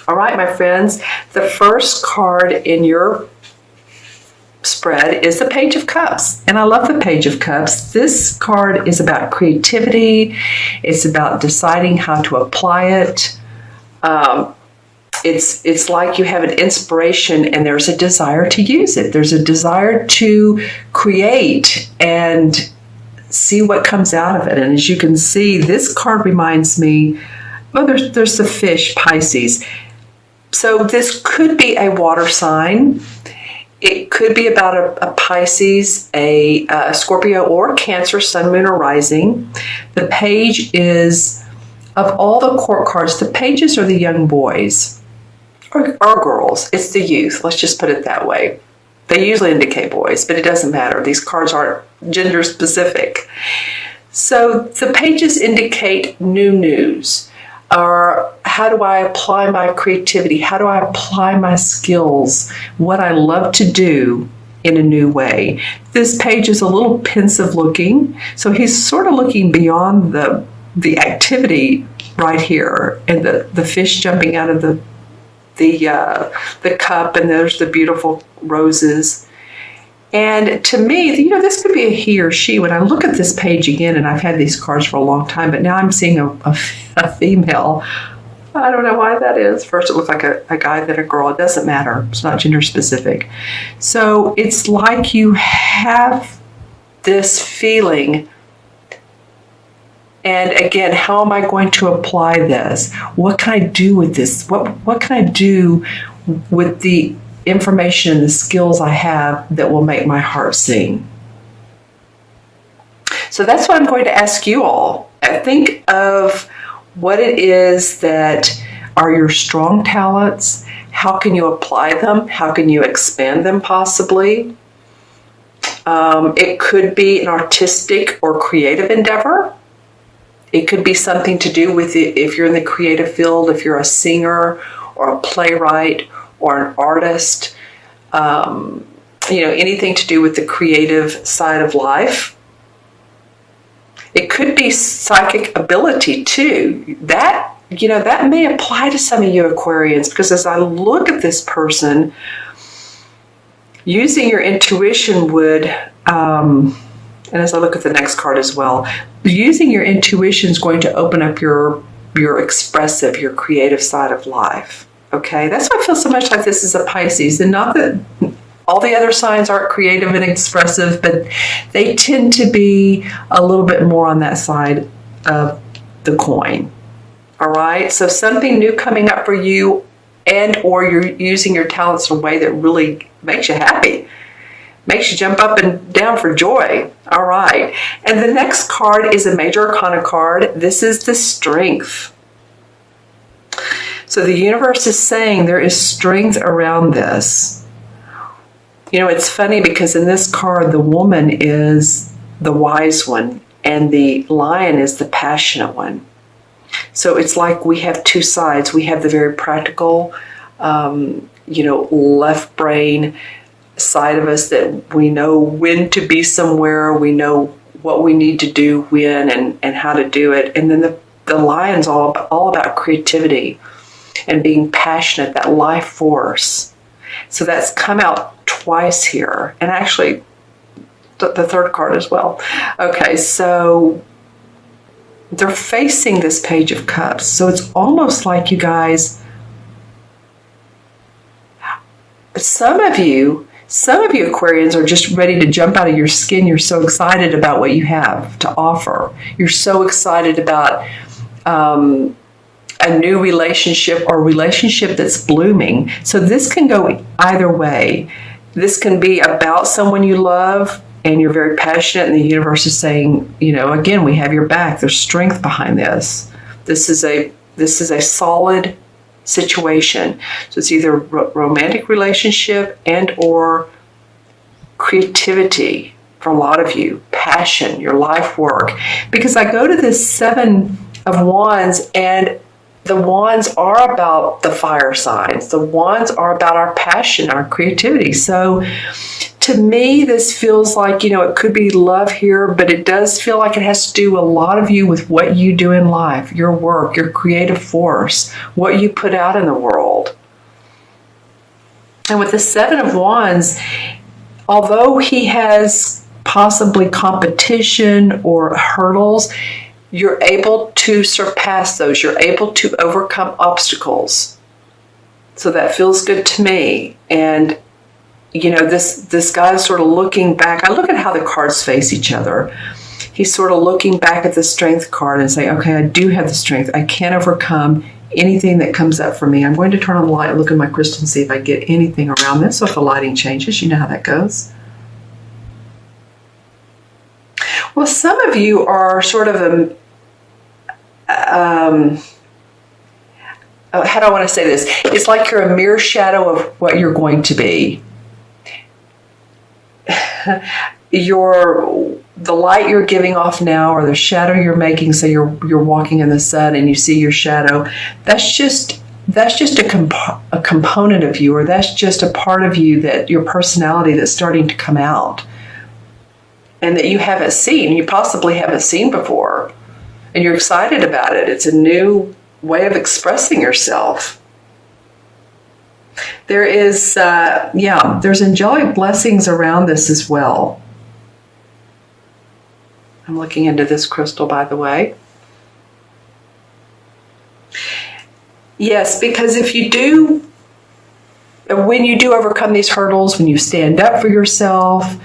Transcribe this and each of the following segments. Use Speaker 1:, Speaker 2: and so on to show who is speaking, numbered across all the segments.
Speaker 1: All right, my friends, the first card in your spread is the Page of Cups, and I love the Page of Cups. This card is about creativity. It's about deciding how to apply it. It's like you have an inspiration and there's a desire to use it. There's a desire to create and see what comes out of it. And as you can see, this card reminds me, well, there's the fish, Pisces. So this could be a water sign. It could be about a Pisces, a Scorpio, or Cancer, Sun, Moon, or Rising. The page is, of all the court cards, the pages are the young boys or girls. It's the youth. Let's just put it that way. They usually indicate boys, but it doesn't matter. These cards aren't gender specific. So the pages indicate new news. Or how do I apply my creativity? How do I apply my skills? What I love to do in a new way. This page is a little pensive looking. So he's sort of looking beyond the activity right here, and the fish jumping out of the cup, and there's the beautiful roses. And to me, this could be a he or she. When I look at this page again, and I've had these cards for a long time, but now I'm seeing a female. I don't know why that is. First it looked like a guy, then a girl. It doesn't matter. It's not gender specific. So it's like you have this feeling. And again, how am I going to apply this? What can I do with this? What can I do with the information and the skills I have that will make my heart sing? So that's what I'm going to ask you all. Think of what it is that are your strong talents. How can you apply them? How can you expand them possibly? It could be an artistic or creative endeavor. It could be something to do with it if you're in the creative field, if you're a singer or a playwright or an artist, anything to do with the creative side of life. It could be psychic ability too. That may apply to some of you Aquarians, because as I look at this person, using your intuition would, and as I look at the next card as well, using your intuition is going to open up your expressive, your creative side of life. Okay, that's why I feel so much like this is a Pisces. And not that all the other signs aren't creative and expressive, but they tend to be a little bit more on that side of the coin. All right, so something new coming up for you, and or you're using your talents in a way that really makes you happy. Makes you jump up and down for joy. All right. And the next card is a Major Arcana card. This is the Strength. So the universe is saying there is strength around this. It's funny because in this card, the woman is the wise one and the lion is the passionate one. So it's like we have two sides. We have the very practical, left brain side of us that we know when to be somewhere, we know what we need to do when and how to do it. And then the lion's all about creativity and being passionate, that life force. So that's come out twice here, and actually the third card as well. Okay, so they're facing this Page of Cups. So it's almost like you guys, some of you Aquarians are just ready to jump out of your skin. You're so excited about what you have to offer. You're so excited about a new relationship or a relationship that's blooming. So this can go either way. This can be about someone you love and you're very passionate, and the universe is saying, again, we have your back. There's strength behind this. This is a solid situation. So it's either romantic relationship and or creativity for a lot of you, passion, your life work. Because I go to this Seven of Wands, and the wands are about the fire signs. The wands are about our passion, our creativity. So to me, this feels like, it could be love here, but it does feel like it has to do a lot of you with what you do in life, your work, your creative force, what you put out in the world. And with the Seven of Wands, although he has possibly competition or hurdles, you're able to surpass those. You're able to overcome obstacles. So that feels good to me. And, you know, this guy's sort of looking back. I look at how the cards face each other. He's sort of looking back at the strength card and saying, okay, I do have the strength. I can overcome anything that comes up for me. I'm going to turn on the light and look at my crystal and see if I get anything around this. So if the lighting changes, you know how that goes. Well, some of you are sort of how do I want to say this? It's like you're a mere shadow of what you're going to be. The light you're giving off now, or the shadow you're making, so you're walking in the sun and you see your shadow, that's just a component of you, or that's just a part of you, that your personality that's starting to come out and that you haven't seen, you possibly haven't seen before, and you're excited about it. It's a new way of expressing yourself. There is, there's angelic blessings around this as well. I'm looking into this crystal, by the way. Yes, because when you do overcome these hurdles, when you stand up for yourself,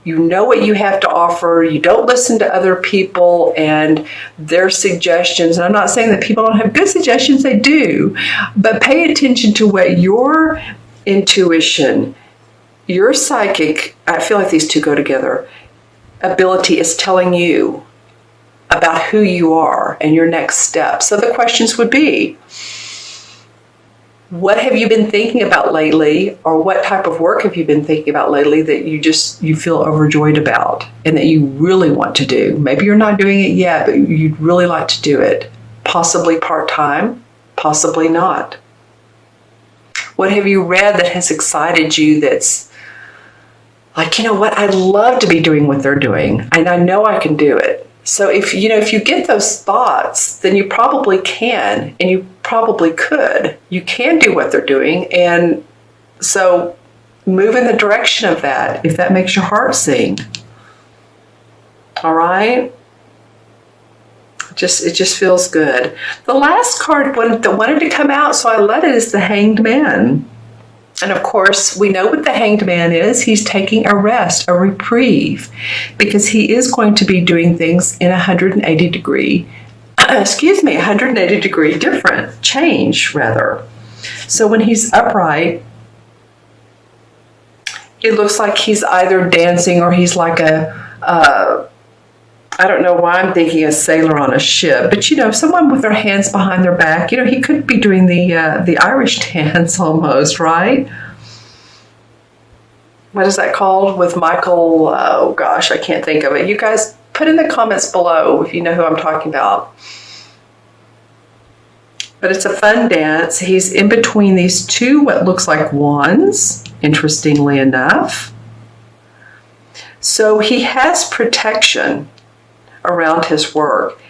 Speaker 1: you know what you have to offer, you don't listen to other people and their suggestions. And I'm not saying that people don't have good suggestions, they do, but pay attention to what your intuition, your psychic, I feel like these two go together, ability is telling you about who you are and your next step. So the questions would be, what have you been thinking about lately, or what type of work have you been thinking about lately that you feel overjoyed about and that you really want to do? Maybe you're not doing it yet, but you'd really like to do it. Possibly part-time, possibly not. What have you read that has excited you, that's like, you know what, I'd love to be doing what they're doing, and I know I can do it. So if you get those thoughts, then you probably can, and you probably could. You can do what they're doing, and so move in the direction of that if that makes your heart sing. All right? It just feels good. The last card that wanted to come out, so I let it, is the Hanged Man. And of course, we know what the Hanged Man is. He's taking a rest, a reprieve, because he is going to be doing things in 180 degree different, change rather. So when he's upright, it looks like he's either dancing or he's like I don't know why I'm thinking a sailor on a ship, but someone with their hands behind their back. He could be doing the Irish dance almost, right? What is that called with Michael? Oh gosh, I can't think of it. You guys put in the comments below if you know who I'm talking about. But it's a fun dance. He's in between these two, what looks like wands, interestingly enough. So he has protection around his work.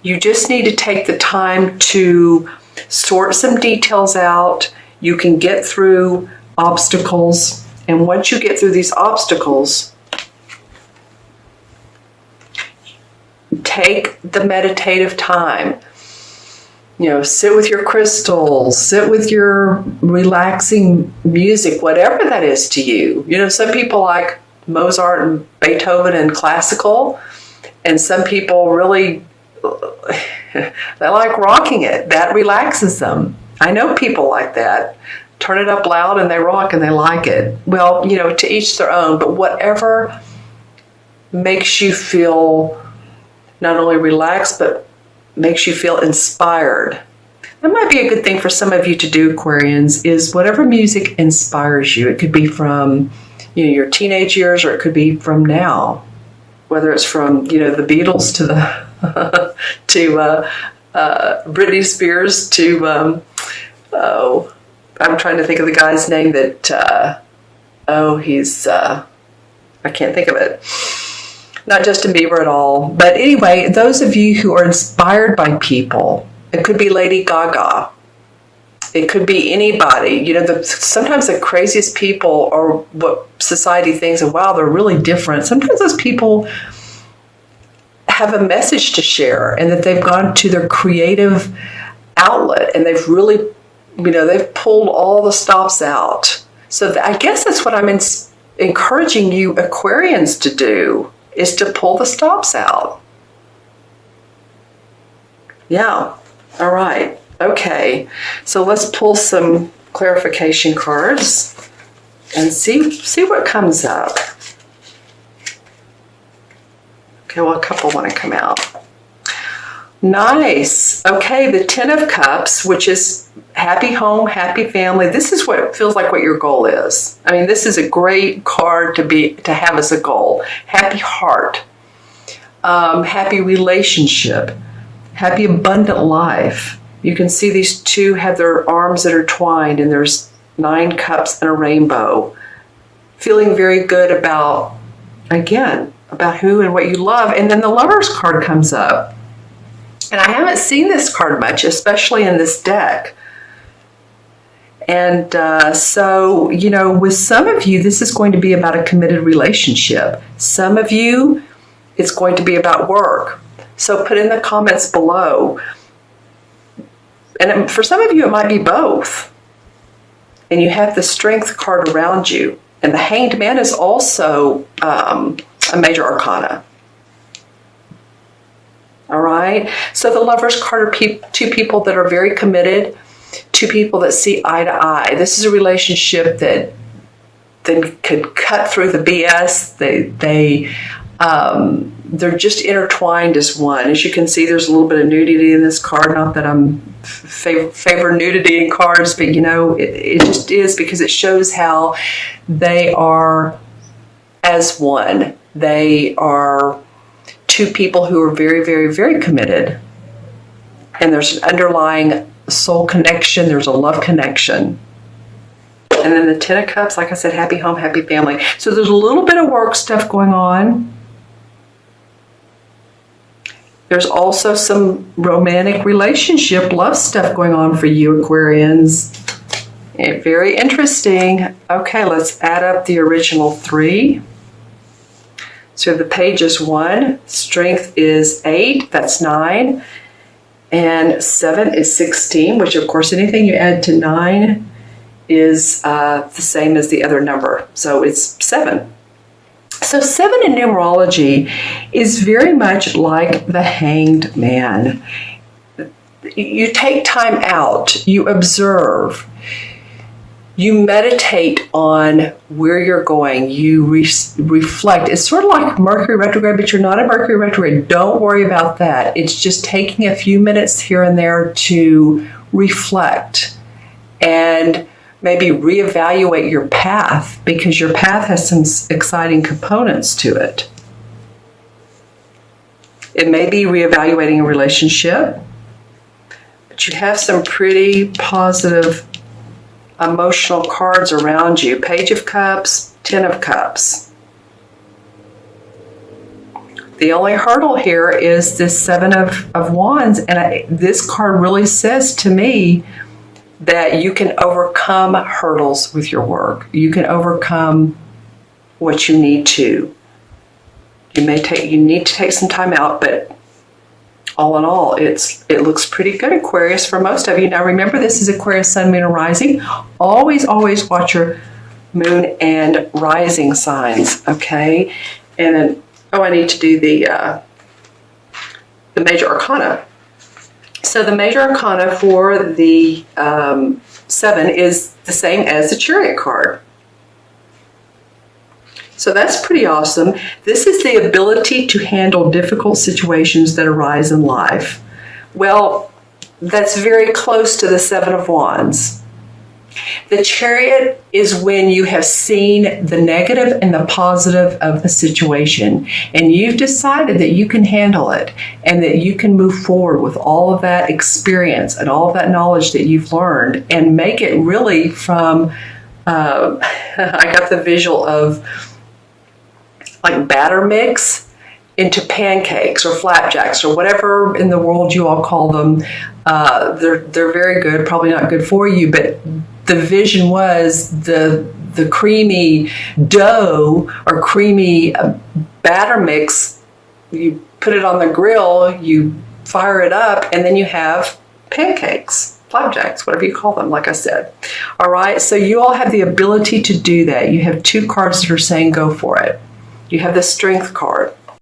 Speaker 1: You just need to take the time to sort some details out. You can get through obstacles, and once you get through these obstacles, take the meditative time. Sit with your crystals, sit with your relaxing music, whatever that is to you. Some people like Mozart and Beethoven and classical, and some people really, they like rocking it. That relaxes them. I know people like that. Turn it up loud and they rock and they like it. Well, to each their own, but whatever makes you feel not only relaxed, but makes you feel inspired. That might be a good thing for some of you to do, Aquarians, is whatever music inspires you. It could be from your teenage years, or it could be from now, whether it's from the Beatles to the to Britney Spears to I'm trying to think of the guy's name that he's I can't think of it. Not Justin Bieber at all, but anyway, those of you who are inspired by people, it could be Lady Gaga. It could be anybody. You know, sometimes the craziest people are what society thinks, and wow, they're really different. Sometimes those people have a message to share, and that they've gone to their creative outlet, and they've really, you know, they've pulled all the stops out. So I guess that's what I'm encouraging you Aquarians to do, is to pull the stops out. Yeah. All right. Okay. So let's pull some clarification cards and see what comes up. Okay, well, a couple want to come out. Nice. Okay, the Ten of Cups, which is happy home, happy family. This is what it feels like what your goal is. I mean, this is a great card to have as a goal. Happy heart, happy relationship, happy abundant life. You can see these two have their arms intertwined, and there's 9 cups and a rainbow. Feeling very good about, again, about who and what you love. And then the Lover's card comes up. And I haven't seen this card much, especially in this deck. And so, you know, with some of you, this is going to be about a committed relationship. Some of you, it's going to be about work. So put in the comments below. And for some of you, it might be both. And you have the Strength card around you. And the Hanged Man is also a major arcana. All right. So the Lover's card are two people that are very committed, two people that see eye to eye. This is a relationship that could cut through the BS. They're just intertwined as one. As you can see, there's a little bit of nudity in this card. Not that I'm favor nudity in cards, but you know, it just is, because it shows how they are as one. They are two people who are very, very, very committed. And there's an underlying soul connection. There's a love connection. And then the Ten of Cups, like I said, happy home, happy family. So there's a little bit of work stuff going on. There's also some romantic relationship, love stuff going on for you Aquarians. And very interesting. Okay, let's add up the original 3. So the Page is 1, Strength is 8, that's 9, and 7 is 16, which of course anything you add to 9 is the same as the other number. So it's 7. So 7 in numerology is very much like the Hanged Man. You take time out, you observe, you meditate on where you're going, you reflect. It's sort of like Mercury retrograde, but you're not a Mercury retrograde. Don't worry about that. It's just taking a few minutes here and there to reflect and maybe reevaluate your path, because your path has some exciting components to it. It may be reevaluating a relationship, but you have some pretty positive emotional cards around you. Page of Cups, Ten of Cups. The only hurdle here is this Seven of Wands, and this card really says to me that you can overcome hurdles with your work. You can overcome what you need to. You need to take some time out, but all in all, it looks pretty good, Aquarius, for most of you. Now remember, this is Aquarius Sun, Moon, and Rising. Always, always watch your Moon and Rising signs, okay? And then, I need to do the Major Arcana. So the Major Arcana for the 7 is the same as the Chariot card. So that's pretty awesome. This is the ability to handle difficult situations that arise in life. Well, that's very close to the Seven of Wands. The Chariot is when you have seen the negative and the positive of the situation, and you've decided that you can handle it and that you can move forward with all of that experience and all of that knowledge that you've learned and make it really from, I got the visual of like batter mix, into pancakes or flapjacks or whatever in the world you all call them. They're very good, probably not good for you, but the vision was the creamy dough or creamy batter mix. You put it on the grill, you fire it up, and then you have pancakes, flapjacks, whatever you call them, like I said. All right, so you all have the ability to do that. You have 2 cards that are saying go for it. You have the strength card.